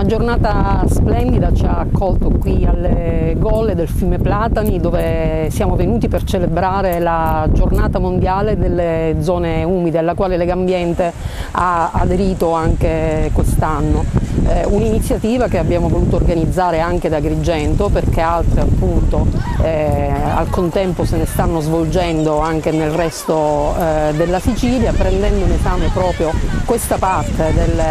Una giornata splendida ci ha accolto qui alle Golle del fiume Platani, dove siamo venuti per celebrare la giornata mondiale delle zone umide, alla quale Legambiente ha aderito anche quest'anno. Un'iniziativa che abbiamo voluto organizzare anche da Agrigento, perché altre appunto al contempo se ne stanno svolgendo anche nel resto della Sicilia, prendendo in esame proprio questa parte del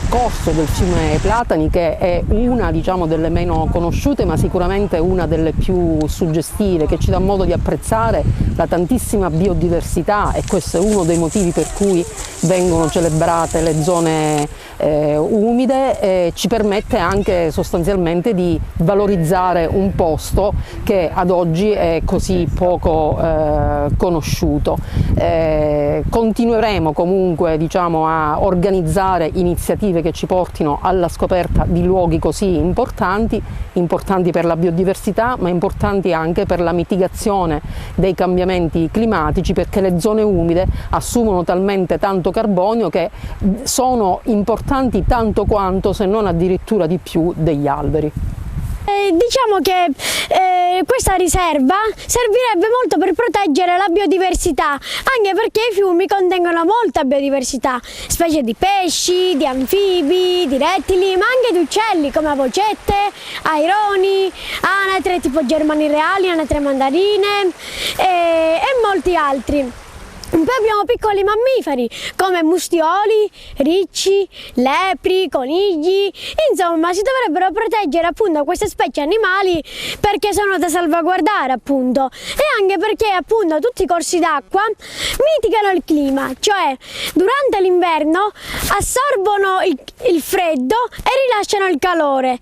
corso del fiume Platani, che è una, diciamo, delle meno conosciute, ma sicuramente una delle più suggestive, che ci dà modo di apprezzare la tantissima biodiversità, e questo è uno dei motivi per cui vengono celebrate le zone umide, e ci permette anche sostanzialmente di valorizzare un posto che ad oggi è così poco conosciuto. Continueremo comunque, diciamo, a organizzare iniziative che ci portino alla scoperta di luoghi così importanti per la biodiversità, ma importanti anche per la mitigazione dei cambiamenti climatici, perché le zone umide assumono talmente tanto carbonio che sono importanti tanto quanto, se non addirittura di più, degli alberi. Diciamo che questa riserva servirebbe molto per proteggere la biodiversità, anche perché i fiumi contengono molta biodiversità, specie di pesci, di anfibi, di rettili, ma anche di uccelli come avocette, aironi, anatre tipo germani reali, anatre mandarine e molti altri. Poi abbiamo piccoli mammiferi come mustioli, ricci, lepri, conigli, insomma si dovrebbero proteggere appunto queste specie animali perché sono da salvaguardare appunto, e anche perché appunto tutti i corsi d'acqua mitigano il clima, cioè durante l'inverno assorbono il freddo e rilasciano il calore,